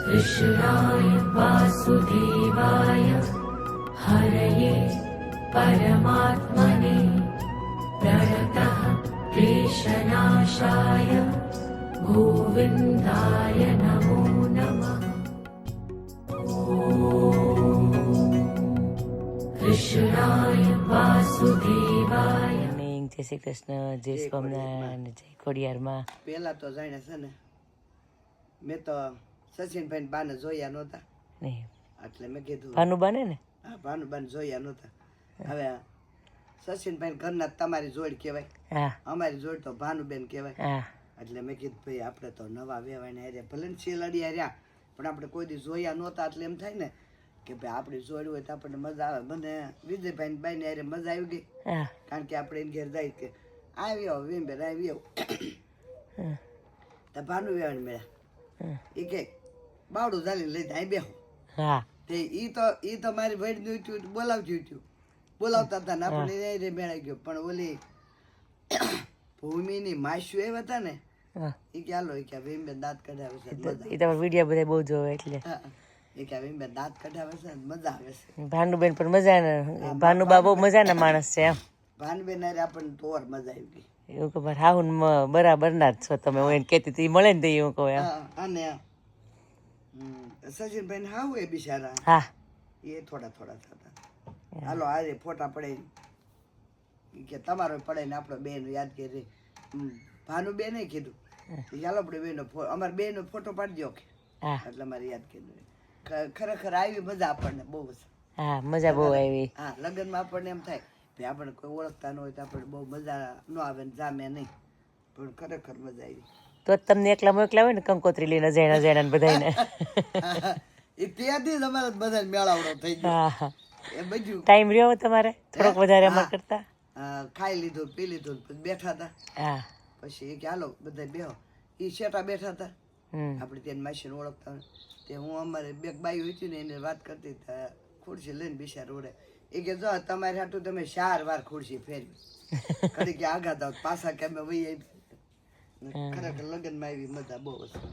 कृष्णाय वासुदेवाय हरये परमात्मने प्रणतः क्लेशनाशाय गोविन्दाय नमो नमः। कृष्णाय वासुदेवाय। જય શ્રી કૃષ્ણ, જય સ્વામિનારાયણ, જય ખોડિયારમાં. પેલા તો જાણે છે ને મેં તો સચિનભાઈ બાને જોયા નહોતા એટલે મેં કીધું ભાનુબાને ને હા ભાનુબાને જોયા નહોતા. હવે સચિનભાઈ ઘરના તમારી જોડ કહેવાય, અમારી જોડ તો ભાનુબેન કહેવાય. એટલે મેં કીધું ભાઈ આપણે તો નવા વેવાઈને હાર્યા, ભલે ને શેલડિયા રહ્યા પણ આપણે કોઈ દી જોયા નહોતા એટલે એમ થાય ને કે ભાઈ આપણી જોડ હોય તો આપણને મજા આવે. મને વિજયભાઈ બાઈને હારે મજા આવી ગઈ, કારણ કે આપણે એને ઘેર જાય કે આવ્યો વિમબેન આવ્યો તો ભાનુ વેવાઈને મળ્યા. એ કે બાવડું ચાલી લઈ જાય બેહો. તે ઈ તો મારી ભાઈ બોલાવતી હતું, બોલાવતા હતા ને આપણે મેળાઈ ગયો. પણ ઓલી ભૂમિની માસ્યું એવા હતા ને એ કે હાલો કે વિમબેન દાંત કઢાવે છે, વિડીયો બધા બહુ જોવે એટલે એ કે વિમબેન દાંત કઢાવે છે મજા આવે છે. ભાનુબેન પણ મજા ને, ભાનુબા બહુ મજાના માણસ છે. એમ ભાનુબેન હારે આપણને તો ઓર મજા આવી ગઈ. એવું કે હાહુન બરાબર ના જ છો તમે, હું એને કહેતી હતી મળે ને તો એવું કહું એમ. અને સચિનભાઈ ને હાવ એ બિચારા હા એ થોડા થતા હાલો આજે ફોટા પડે કે તમારો પડે ને આપણો બેન યાદ કરી. ભાનુબેને કીધું ચાલો આપણે બેનો અમારે બેનો ફોટો પાડી દો કે એટલે અમારે યાદ કીધું. ખરેખર આવી મજા આપણને બહુ. હા મજા બહુ આવી. હા લગ્નમાં આપણને એમ થાય ભાઈ આપણે કોઈ ઓળખતા ન હોય તો આપણે બહુ મજા ન આવે ને જામે નહીં, પણ ખરેખર મજા આવી. તો તમને એકલા મોકલા હોય ને કંકોત્રી લઈને જૈણા જૈણા બધાને એ ત્યાંથી જ અમારે બધા મેળાવડો થઈ ગયો. એ બધું ટાઈમ રહ્યો તમારે થોડોક વધારે અમાર કરતા. ખાઈ લીધું પી લીધું પછી બેઠા હતા. પછી એ કે હાલો બધા બેહો. એ શેટા બેઠા હતા, આપણે ત્યાં માસીને ઓળખતા હોય તે હું અમારે બે બાઈ હતી ને એને વાત કરતી ખુરશી લઈને બિચાર ઉડે. એ કે જો તમારે હાટું તમે 4 વાર ખુરશી ફેરવી કરી કે આગા દાવ પાછા કે અમે વહી આવી. ખરેખર લગ્નમાં આવી મજા બહુ હતી.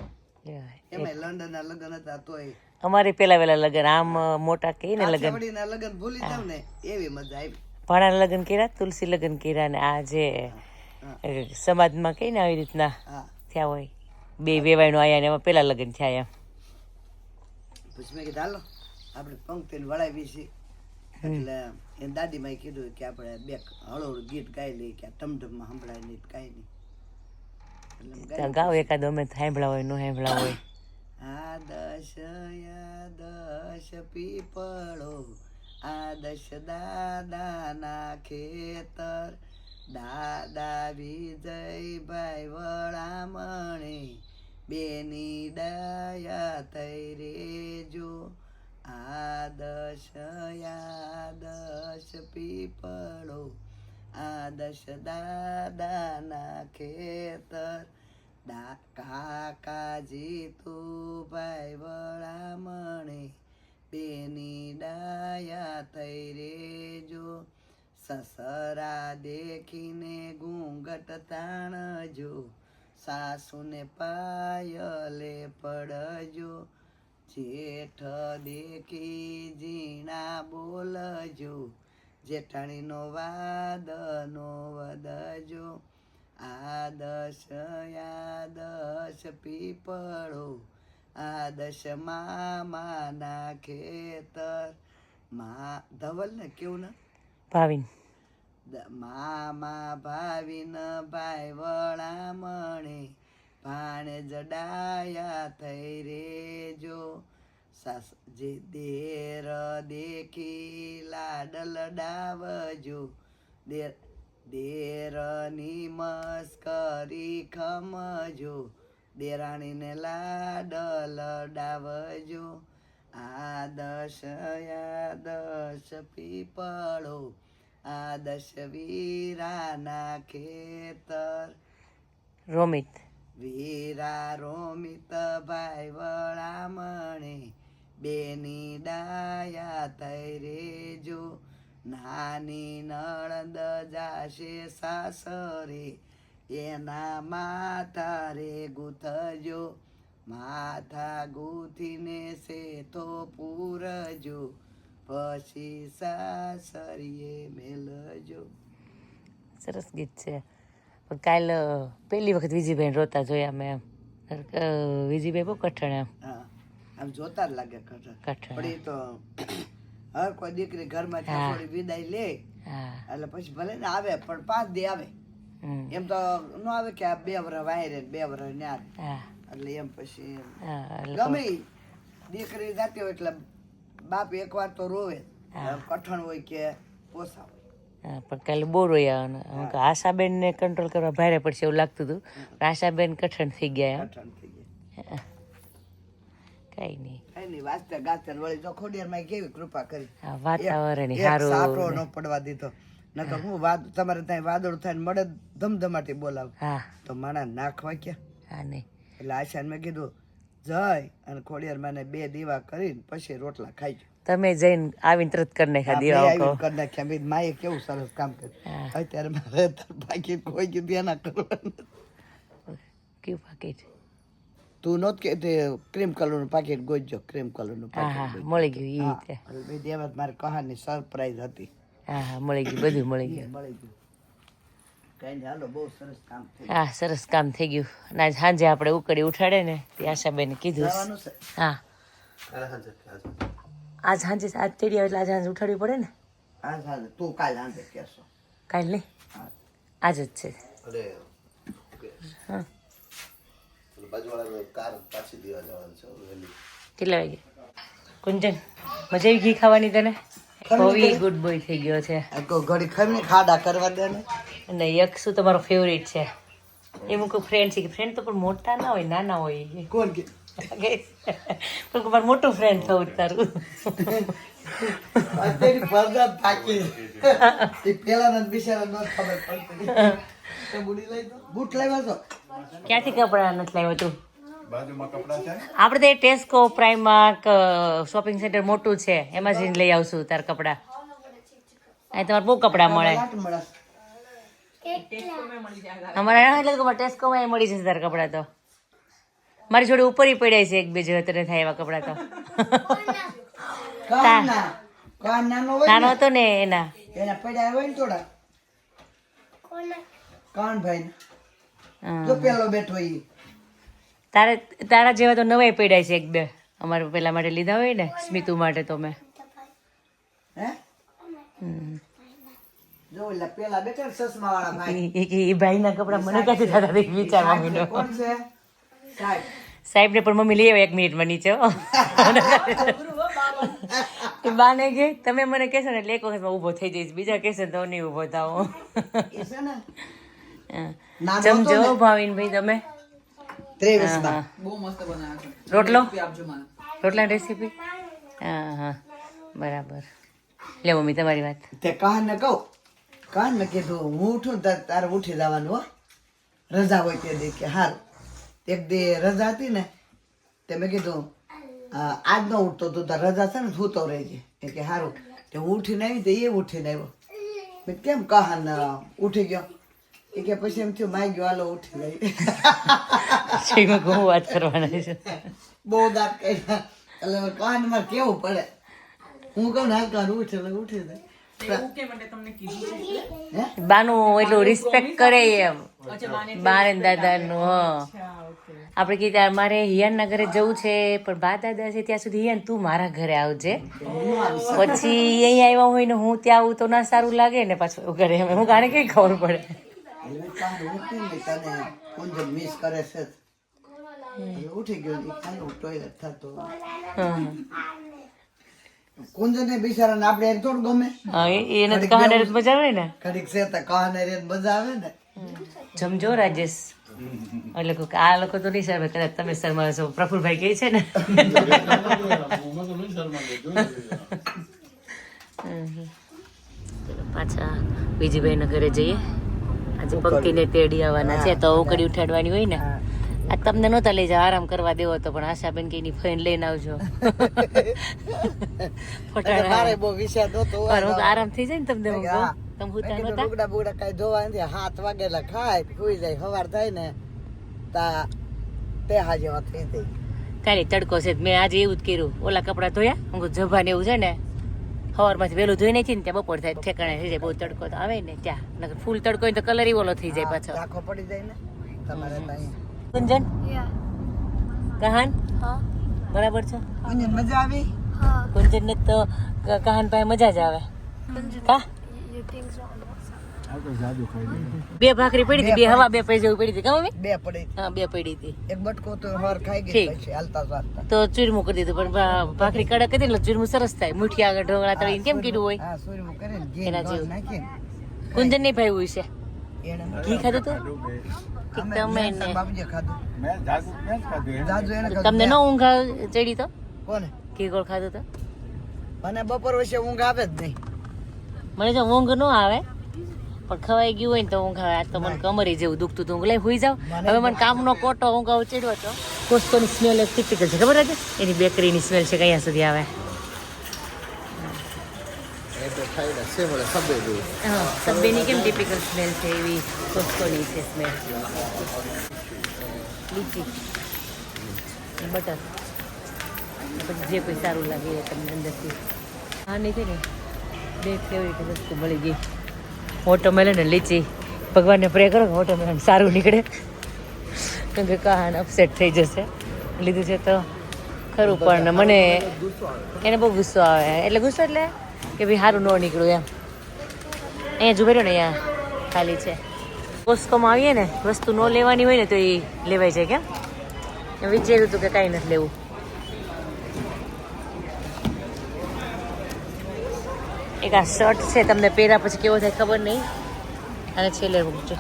એમાં લંડન ના લગ્ન હતા તોય અમારી પેલા વેલા લગ્ન આમ મોટા કઈ ને લગ્ન ના લગ્ન ભૂલી જાવ ને એવી મજા આવી. ભાણા લગ્ન કર્યા, તુલસી લગ્ન કર્યા ને આ જે સમાજમાં કઈ ને આવી રીતના થયા હોય બે વેવાયણું આયા ને એમાં પેલા લગ્ન થયા એમ. પછી મેં કીધું હાલો આપણે પંક્તિને વળાવી છીએ. એટલે એ દાદીમાએ કીધું કે આપણે બે હળવળું ગીત ગાઈ લઈએ કે ટમટમમાં સંભળાય નહીં કાંઈ નહીં. ગાવ એકાદ અમે સાંભળા હોય નો સાંભળા હોય. આદશ પીપળો આદશ દાદાના ખેતર દાદા વિજયભાઈ વળામણી બેની દયા થઈ રેજો. આદશ પીપળો આદશ દાદાના ખેતર કાકાજી તું ભાઈ વળામણી બેની ડાયા થઈ રેજો. સસરા દેખીને ઘૂંઘટ તાણજો, સાસુને પાયલે પડજો, જેઠ દેખી ઝીણા બોલજો, જેઠાણીનો વાદ નો વધજો. આદશ પીપળો આદશ મામાના ખેતર. ધવલ ને કેવું ને ભાવિન મામા ભાવિન ભાઈ વળામણી ભાણે જડાયા થઈ રેજો. જે દેર દેખી લાડ લડાવજો, દેરની મસ્કરી ખમજો, દેરાણીને લાડ લડાવજો. આદશ પીપળો આદશ વીરાના ખેતર. રોમિત વીરા રોમિત ભાઈ વળામણી બેની ડાયા થઈ રેજો. નાની નળંદ જાશે સાસરે એના માથા રે ગુથજો. માથા ગૂંથીને સેતો પૂરજો, પછી સાસરીએ મેલજો. સરસ ગીત છે. પણ કાલ પહેલી વખત વિજયભાઈ રોતા જોયા મેં. વિજયભાઈ બહુ કઠણ એમ. હા, આમ જોતા જ લાગે કઠણ. કઠણ. પણ એ તો હર કોઈ દીકરી ઘરમાં થોડી વિદાય લે એટલે પછી ભલે ને આવે પણ 5 દી આવે. એમ તો ન આવે કે આ 2 વર્ષ વાયરે 2 વર્ષ ન્યા એટલે એમ પછી ગમે દીકરી જાતી હોય એટલે બાપ એકવાર તો રોવે, કઠણ હોય કે ઓછા હોય. પણ કાલે બહુ રોયા. આશાબેન ને કંટ્રોલ કરવા ભારે પડશે એવું લાગતું હતું. આશાબેન કઠણ થઈ ગયા. કઠણ થઈ ગયા. કઈ નહીં. કઈ નહીં, વાંચતા ગાતા વળી તો ખોડિયારમાં કેવી કૃપા કરી. વાતાવરણ એક સાપડો ન પડવા દીધો. નકર હું તમારે ત્યાં વાદળ થાય ને મળે ધમધમાટી બોલાવ તો માણા નાખવા ક્યાં. એટલે આશાને મેં કીધું જય અને ખોડિયારમાં 2 દીવા કરીને પછી રોટલા ખાઈ ગયો. તમે જઈને આવીને તરત કરી નાખ્યા દીવા કરી નાખ્યા. માએ કેવું સરસ કામ કર્યું. અત્યારે મારે પાકીટ કોઈ કીધું એના કરવાનું. કેવું પાકીટ? તું નહોત કે ક્રીમ કલરનું પાકીટ ગોતજો. ક્રીમ કલરનું પાકીટ મળી ગયું. એ દેવત મારી કહાની સરપ્રાઈઝ હતી. હા, મળી ગયું, બધું મળી ગયું. કઈ નહીં, હાલો બહુ સરસ કામ થયું. હા, સરસ કામ થઈ ગયું. અને આજ સાંજે આપણે ઉકળી ઉઠાડે ને તે આશાબેને કીધું. હા, આજ સાંજે આજ તેડી આવે એટલે આજ સાંજે ઉઠાડવી પડે ને. તું કાલ સાંજે કહેશો. કાલ નહીં, આજ જ છે. હા, કેટલા વાગે? કુંજન મજા આવી ઘી ખાવાની તને? ભવી ગુડ બોય થઈ ગયો છે. ઘડી ખમી ખાડા કરવા દે ને. અને યક્ષુ તમારો ફેવરિટ છે. એમ કોઈ ફ્રેન્ડ છે કે ફ્રેન્ડ તો પણ મોટા ના હોય, નાના હોય. કોણ કે પણ મારું મોટું ફ્રેન્ડ થવું તારું. અત્યારે ફરજા થાકી એ પેલા બિચારા ન ખબર પડતી. બૂટ લાવ્યો છો? ક્યાંથી કપડા નથી લાવ્યો તું? આપણે તો ટેસ્કો પ્રાઇમાર્ક શોપિંગ સેન્ટર મોટું છે એમાં જઈને લઈ આવશું તાર કપડા. અહીં તમારે બહુ કપડા મળે. અમારા એટલે ટેસ્કોમાં મળી જશે તાર કપડા. તો મારી જોડે ઉપર પડ્યા છે 1-2 જો તને થાય એવા કપડા. તો નાનો હતો ને એના પડ્યા હોય ને થોડા. કોણ ભાઈ જો પેલો બેઠો ઈ તારા જેવા તો નવાય પડ્યા છે 1-2. અમારે પેલા માટે લીધા હોય ને સ્મિતુ માટે તો મેં. જો પેલા બેઠા ચશ્મા વાળા ભાઈ એ ભાઈના કપડા મને ક્યાંથી થતા વિચારવા માંડ્યો. કોણ છે? સાહેબ ને પણ મમ્મી લઈ આવે 1 મિનિટમાં નીચે. બાને કે તમે મને કહેશો ને એટલે 1 વખતમાં ઊભો થઈ જઈશ, બીજા કહેશે તો નહીં ઊભો થાવ. જમજો ભાવિન ભાઈ તમે. રોટલા રેસીપી. હા, બરાબર. લે મમ્મી તમારી વાત. તે કાન ને કહું, કાન ને કીધું હું ઉઠું તારે ઉઠી જવાનું હો. રજા હોય તે દી કે હારું. એક દી રજા હતી ને તે મેં કીધું આજ ન ઉઠતો તું તાર રજા છે ને સૂતો રહેજે. એ કે હારું. તે હું ઉઠીને આવી તો એ ઉઠીને આવ્યો. મેં કેમ કહાન ઉઠી ગયો? એ કે પછી એમ થયું માઈ ગયો હાલો ઉઠી ગઈ. બહુ વાત કરવાના છે. બહુ દાંત કાઢ્યા એટલે કહાન મારે કેવું પડે. હું કહું ને હાલ ઉઠે એટલે ઉઠી જાય. બાનું એટલું રિસ્પેક્ટ કરે એમ બાર દાદા નું. આપણે કીધા મારે હિયાનના ઘરે જવું છે પણ બા દાદા છે ત્યાં સુધી હિયાન તું મારા ઘરે આવજે. પછી અહીંયા આવ્યા હોય ને હું ત્યાં આવું તો ના સારું લાગે ને પાછું એવું કરે. હું ગાને કઈ ખબર પડે. મિસ કરે છે ઉઠી ગયો ટોયલેટ થતો. કુંજને બિચારાને આપણે એક થોડું ગમે. એને કહાને રેત મજા આવે ને. કડીક છે તો કહાને રેત મજા આવે ને. જમજો રાજેશ. એટલે આ લોકો તો નહીં શરમે, કદાચ તમે શરમાવો છો. પ્રફુલભાઈ કહે છે ને પાછા વિજયભાઈના ઘરે જઈએ. આજે પંક્તિને તેડી આવવાના છે તો ઉકળી ઉઠાડવાની હોય ને. આ તમને નહોતા લઈ જાવ, આરામ કરવા દેવો તો પણ આશાબેન કે એની ફ્રેન્ડ લઈને આવજો. આરામ થઈ જાય ને તમને. બુગડા કઈ જોવા નથી. 7 વાગેલા ખાય સુઈ જાય. સવાર થાય ને તા ટેહા જેવા થઈ જાય. કાલે તડકો છે મેં આજે એવું જ કર્યું ઓલા કપડાં ધોયા હું જભા ને એવું છે ને સવારમાંથી વહેલું ધોઈ નાખી ને ત્યાં બપોર થાય ઠેકાણે થઈ જાય બહુ તડકો તો આવે ને ત્યાં નકર ફૂલ તડકો હોય તો કલર ઓલો થઈ જાય પાછો આખો પડી જાય ને તમારે ત્યાં. ગુંજન કહાન બરાબર છે કુંજન મજા આવી. ગુંજન ને તો કહાન પાસે મજા જ આવે કા બે ભાખરી પડી હતી બે હવા બે પૈસા જેવું પડી હતી કા મમ્મી બે પડી હા બે પડી હતી એક બટકો તો હવાર ખાઈ ગઈ ઠીક. પછી હાલતા ચાલતા. તો ચૂરમું કરી દીધું પણ ભાખરી કડક હતી એટલે ચૂરમું સરસ થાય મુઠી આગળ ઢોકળા તળીને કેમ કીધું હોય હા સૂર્યમું કરીને ઘી એના ગોળ જેવું. નાખીને ગુંજન નહીં ભાઈ છે એને ઘી ખાધું તું અમે તમે મેં ને બાબુજીએ ખાધું. જાજુ એને ખાધું. તમને ન ઊંઘ ચડી તો કોને? ઘી ગોળ ખાધું તો મને બપોર વચ્ચે ઊંઘ આવે જ નહીં. મને જો ઊંઘ ન આવે પણ ખવાઈ ગયું હોય ને તો ઊંઘ આવે આજ તો મને કમરી જેવું દુખતું હતું ઊંઘ લઈ હુઈ જાવ હવે મને કામનો કોટો ઊંઘ આવું ચડ્યો હતો કોસ્કોની સ્મેલ એક ટિપિકલ છે ખબર હતી એની બેકરીની સ્મેલ છે કયા સુધી આવે હા સબ્બેની કેમ ટિપિકલ સ્મેલ છે એવી કોસ્કોની છે સ્મેલ લીચી બટર પછી જે કોઈ સારું લાગે એ તમને અંદરથી હા નહીં છે ને બે ફેવરેટ વસ્તુ મળી ગઈ વોટરમેલન અને લીચી ભગવાનને પ્રે કરો કે વોટરમેલન સારું નીકળે કેમ કે કહાન અપસેટ થઈ જશે લીધું છે તો ખરું પણ મને એને બહુ ગુસ્સો આવે એટલે ગુસ્સો એટલે કે ભાઈ સારું ન નીકળ્યું એમ અહીંયા જો બેઠો ને અહીંયા ખાલી છે કોસ્કોમાં આવીએ ને વસ્તુ ન લેવાની હોય ને તો એ લેવાય છે કેમ વિચાર્યું હતું કે કાંઈ નથી લેવું એક આ શર્ટ છે તમને પહેર્યા પછી કેવો થાય ખબર નહીં અને છેલ્લે મૂકજો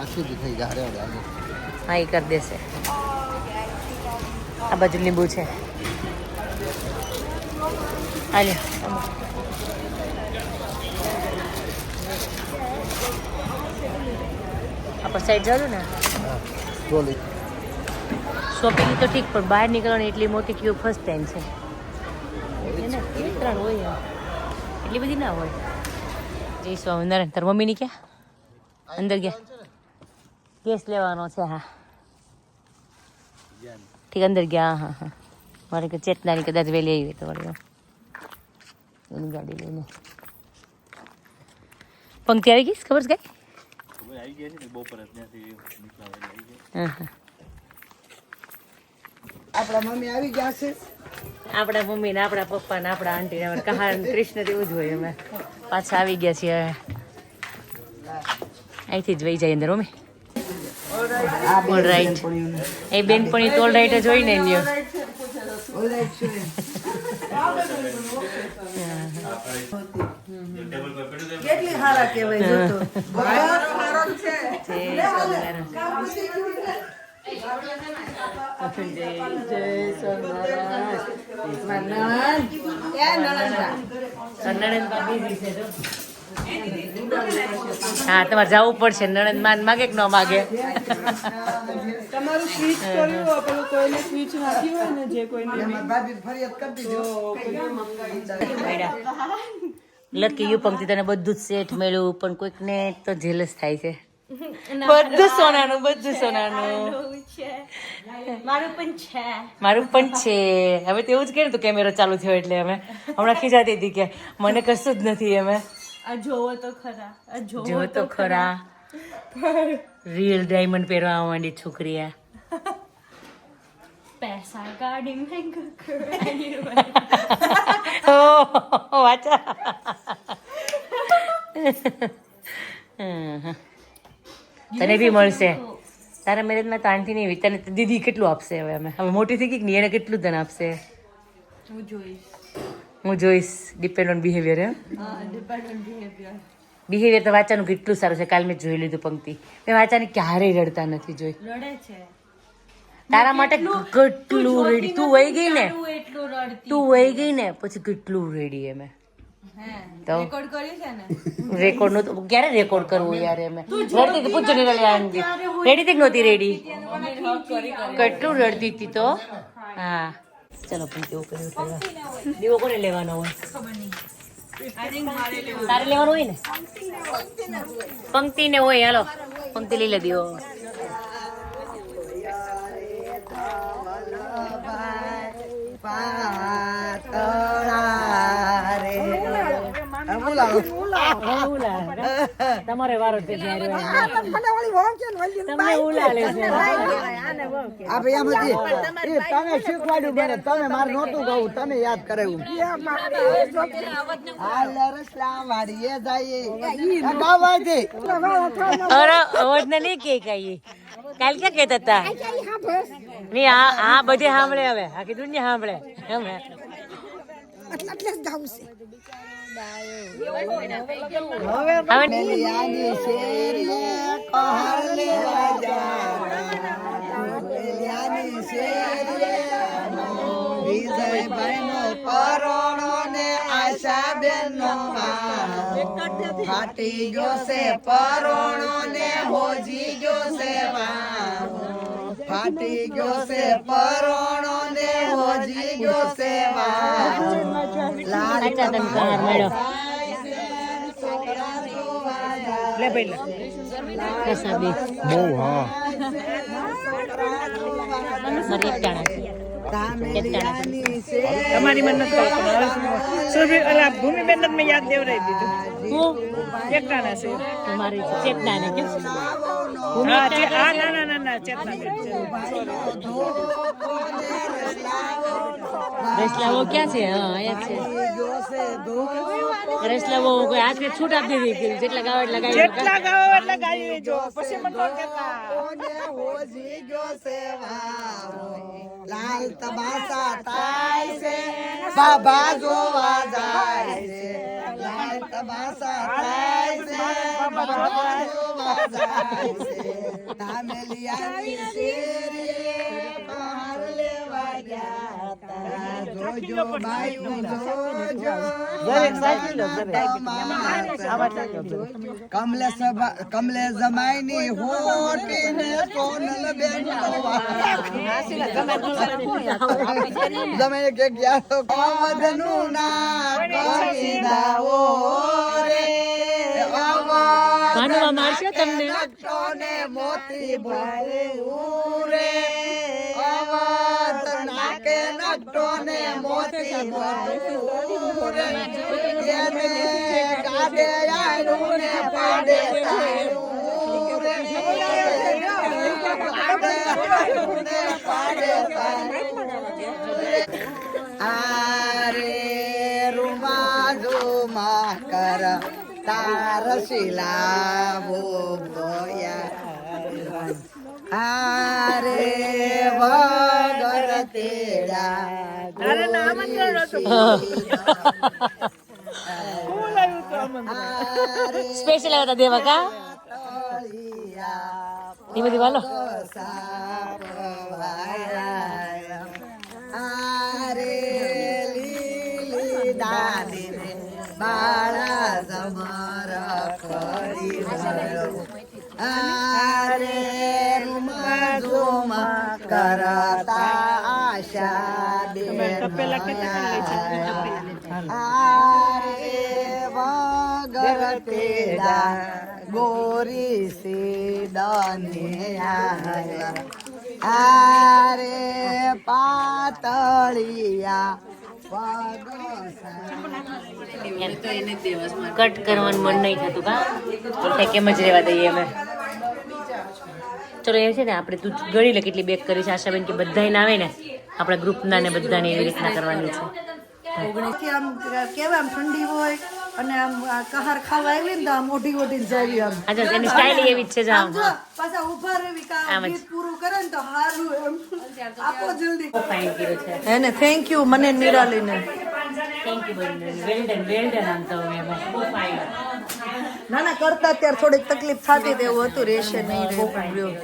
હા એ કરી દેશે આ બાજુ લીંબુ છે હાલે આપણે સાઈડ જાઉં ને શોપિંગ તો ઠીક પણ બહાર નીકળવાની એટલી મોટી ક્યુ ફર્સ્ટ ટાઈમ છે એને એવી ત્રણ હોય એટલી બધી ના હોય જય સ્વામિનારાયણ તાર મમ્મીની ક્યાં અંદર ગયા ગેસ લેવાનો છે હા ઠીક અંદર ગયા હા હા મારે કે ચેતનાની કદાચ વહેલી આવી તો વળી એની ગાડી લઈને પંક્તિ આવી ગઈ ખબર છે કઈ હા હા આપણા મમ્મી આવી ગયા છે. આપણા મમ્મી ને આપણા પપ્પા ને આપણા આંટી ને કહાન કૃષ્ણ જેવું જ હોય અમે પાછા આવી ગયા છીએ અહીંથી જ વહી જાય અંદર મમ્મી ઓલ રાઈટ એ બેનપણી તો ઓલ રાઈટ જ હોય ને એની કેટલી સારા કહેવાય જોતો. હા તમારે જવું પડશે નણંદ માન માગે કે ન માગે તમારું સ્વિચ કર્યું પેલું કોઈને સ્વિચ નાખી હોય ને જે કોઈને એમાં ભાભી ફરિયાદ કરી દીધો. લકી યુ પંક્તિ તને બધું જ સેટ મળ્યું પણ કોઈકને તો જેલસ થાય છે બધું સોનાનું મારું પણ છે હવે તો એવું જ કે ને તું કેમેરો ચાલુ થયો એટલે અમે હમણાં ખીજાતી હતી કે મને કશું જ નથી અમે આ જોવો તો ખરા રિયલ ડાયમંડ પહેરવા માંડી છોકરી આ પૈસા કાઢી મહેંગો કરાવી વાચા તને બી મળશે તારા મેરેજમાં તો આંટી નહીં તને દીદી કેટલું આપશે હવે મોટી થઈ ગઈ કે નહીં એને કેટલું તને આપશે હું જોઈશ ડિપેન્ડ ઓન બિહેવિયર બિહેવિયર તો વાંચાનું કેટલું સારું છે કાલ મેં જોઈ લીધું પંક્તિ મેં વાંચાને ક્યારેય રડતા નથી જોઈ રડે છે તારા માટે કેટલું રેડી તું વહી ગઈ ને પછી કેટલું રેડી એમે તો રેકોર્ડ કર્યું છે ને રેકોર્ડ નું તો ક્યારે રેકોર્ડ કરવું યાર એમે રડતી હતી પૂછો ને રેડી થી નહોતી રેડી કેટલું રડતી હતી તો હા ચલો પણ કેવું કર્યું દીવો કોને લેવાનો હોય તારે લેવાનો હોય ને પંક્તિ ને હોય હાલો પંક્તિ લઈ લે દીવો તમારે વારો છે ત્યારે તમને ઉલાલે છે આ ભાઈ આમાંથી તમે શીખવાડ્યું મને તમે મારે નહોતું કહું તમે યાદ કરાવ્યું હાલ રસલા વાડીએ જઈએ ગાવાથી અરે અવાજ ને નહીં કે કઈ કાલ ક્યાં કહેતા હતા નહીં આ બધે સાંભળે હવે આખી દુનિયા સાંભળે એમ હે મેલિયાની શેરીએ કહાર લેવા જા મેલિયાની શેરીએ વિજયભાઈનો પરોણો ને આશાબેનનો ફાટી ગયો છે પરોણો ને હોજી ગયો છે ફાટી ગયો છે પરોણો ને હોજી ગયો છે લાલ લે ભાઈ પ્રસાદી બહુ હા તમારી મન નથી અલા ભૂમિબેન ને મેં યાદ દેવરાઈ દીધું ચેતના છે તમારી ચેતના ને કેમ હા ના ચેતના રસલાવો ક્યાં છે હા અહીંયા છે રસલાવો કોઈ હાથે છૂટ આપી દીધી જેટલા ગાવ એટલા ગાય જેટલા ગાવ એટલા ગાઈ લેજો પછી મને કોણ કહેતા હોજી ગયો છે લાલ તમાશા થાય છે બાબા જોવા જાય છે લાલ તમાશા થાય છે બાબા જોવા જાય છે તામેલિયાની શેરીએ બહાર લેવા ગયા જોજો બાઈ જોજો કમલે જમાઈની હોટી ને સોનલ બેન જમાઈ કે ગયા અવધનું ના કરી દાઓ રે માનવા મારશે તમને ને મોતી ભરે ઉરે અવધ નાકે નટો ને મોતી ભરે ઉરે એને કાડે આયુ ને પાડે તાયુ રે પાડે આરે રૂમા ઝુમા કર તાર શિલાવો ગોયા આરે વગર તેડા સ્પેશિયલ આવ્યા દેવા કા એ બધી વાલો આરે લીલી દાદી બાળા સમર કરી આરે રૂમા ઝુમા કરતા આશા આરે વગર તેડા ગોરી સીડને આરે પાતળિયા કટ કરવાનું મન નહીં થતું કા એટલે કેમ જ રહેવા દઈએ અમે ચલો એ છે ને આપણે તું ગણી લે કેટલી બેક કરી છે આશાબેન કે બધાને આવે ને આપણા ગ્રુપના ને બધાને એવી રીતના કરવાની છે આમ કેવા આમ ઠંડી હોય અને આમ કહાર ખાવા આવી ને તો આમ ઓઢી ઓઢીને જાવી આમ અચ્છા એની સ્ટાઇલ એવી જ છે જામ પાછા ઉભા રહેવી કામ ગીત પૂરું કરે ને તો હારું એમ આપો જલ્દી ફાઇન કર્યું છે એને થેન્ક યુ મને નિરાલીને થેન્ક યુ વેલ્ડન આમ તો એમાં બહુ ફાઇન નાના કરતા ત્યારે થોડીક તકલીફ થતી તેવું હતું રહેશે નહીં રહ્યું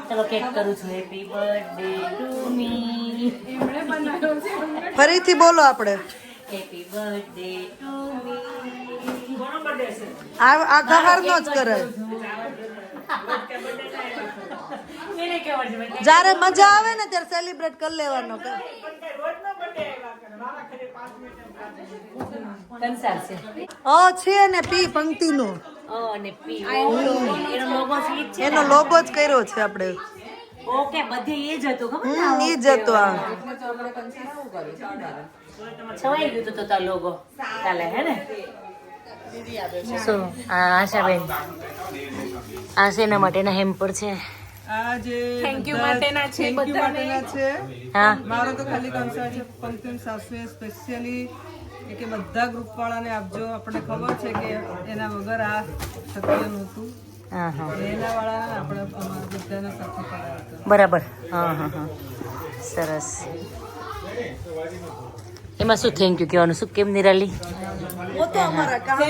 ચલો કેક કરું છું હેપી બર્થડે ટુ મી ફરીથી બોલો આપણે હેપી બર્થડે ટુ મી આ કહાર નો જ કરે જ્યારે મજા આવે ને ત્યારે સેલિબ્રેટ કરી લેવાનો કંસાર છે છે ને પી પંક્તિનો અને પી એનો લોગો સ્લીપ છે એનો લોગો જ કર્યો છે આપણે ઓકે બધે એ જ હતું ખબર ને? ઈ જ હતું આ છવાઈ ગયું તો તાર લોગો ચાલે હે ને શું આશાબેન આ શેના માટેના હેમ્પર છે આ જે થેન્ક યુ માટેના છે બધાને. હા મારો તો ખાલી કન્સર્ન છે પંકિમ સાસુએ સ્પેશિયલી કે બધા ગ્રુપ વાળાને આપજો. આપણને ખબર છે કે એના વગર આ શક્ય નહોતું. હા હા એના વાળાને આપણે અમારા બધાને સાથે કરાવ્યા. બરાબર હા હા હા સરસ એમાં શું થેન્ક યુ કહેવાનું શું કેમ નિરાલી वो तो हमारा काम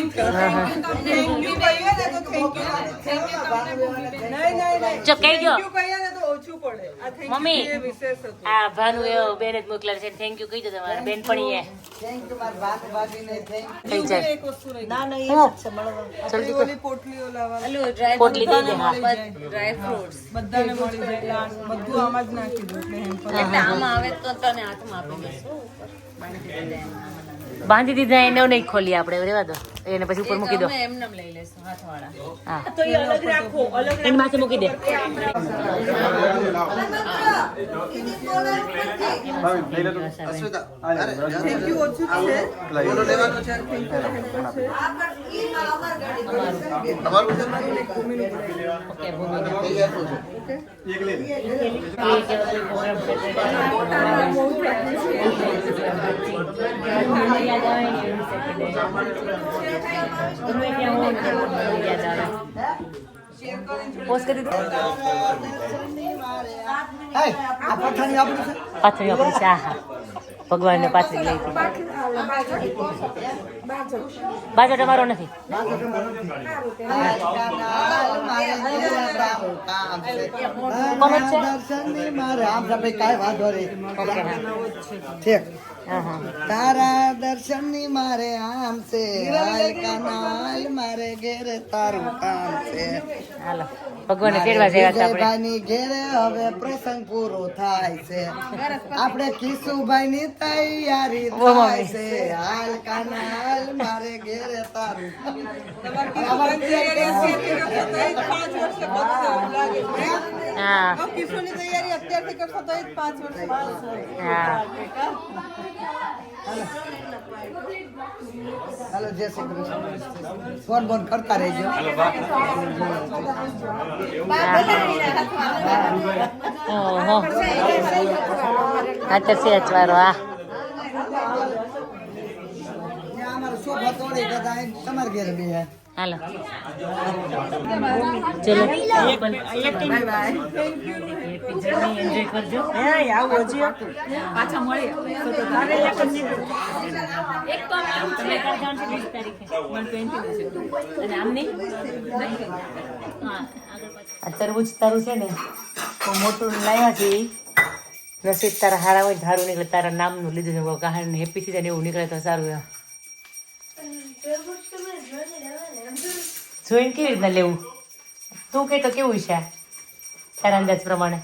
જો કહી દો કહીએ ને તો ઓછું પડે. આ thank you મમ્મી એ વિશેષ હતું. આ ભાનુ એવો બેન જ મોકલેલ છે થેન્ક યુ કહી દો તમારા બેનપણી એ થેન્ક યુ મારા ભાત ભાભીને thank you. થઈ જાય એક વસ્તુ રહી ના ના એ હું? જ છે મળવા જલ્દી ઓલી પોટલીઓ લાવવા પોટલી દઈ દે હા ડ્રાય ફ્રૂટ્સ બધાને મળી જાય. બધું આમાં જ નાખી દો એટલે હેમ્પર. એટલે આમાં આવે તો તને હાથમાં આપી દઈશું બાંધી દીધા એને નહીં ખોલી આપણે રેવા દો એને પછી ઉપર મૂકી દો અમે એમને લઈ લેશું હાથવાળા હા તો એ અલગ રાખો અલગ એની માથે મૂકી દે અશ્વિતા, અરે, થેન્ક યુ ઓછું જ છે. બોલો લેવાનું છે. ઓકે ભૂમિ પોસ્ટ કરી દો હાય, આ પઠાણી આપણું છે. પાથરી આપણી છે હા ભગવાનને પાથરી લઈ હતી બાજુ તમારો નથી કોનો છે? દર્શનની મારે આમ સાહેબ કાંઈ વાંધો નહીં. ઓકે હા ઠીક. હા હા તારા દર્શનની મારે આમ છે હાલ કાનાલ મારે ઘેરે તારું કામ છે હાલો ભગવાનને તેડવા જયા હતા આપણે વિજયભાઈની ઘેરે હવે પ્રસંગ પૂરો થાય છે આપણે કિશુભાઈની તૈયારી થાય છે હાલ કાનાલ મારે ઘેરે તારું હા કિશોરની તૈયારી અત્યારથી કરશો તો 5 વર્ષ હા હાલો જય શ્રી કૃષ્ણ ફોન બોન કરતા રહેજો ઓહો આ તો સેચવારો આ અમારો સોફા તોડી દેતા તમારે ઘેરે બે હાલો ચલો એન્જોય કરજો પાછા મળીએ એક તો અમે આમ છે 20 તારીખે અને આમ નહીં હા આ તરબૂચ તારું છે ને તો મોટું લાવ્યા છે નસીબ તારા હારા હોય ધારું નીકળે તારા નામનું લીધું છે કહાણી હેપી સીઝન એવું નીકળે તો સારું એમ જોઈને કેવી રીતના લેવું તું કે તો કેવું છે તારા અંદાજ પ્રમાણે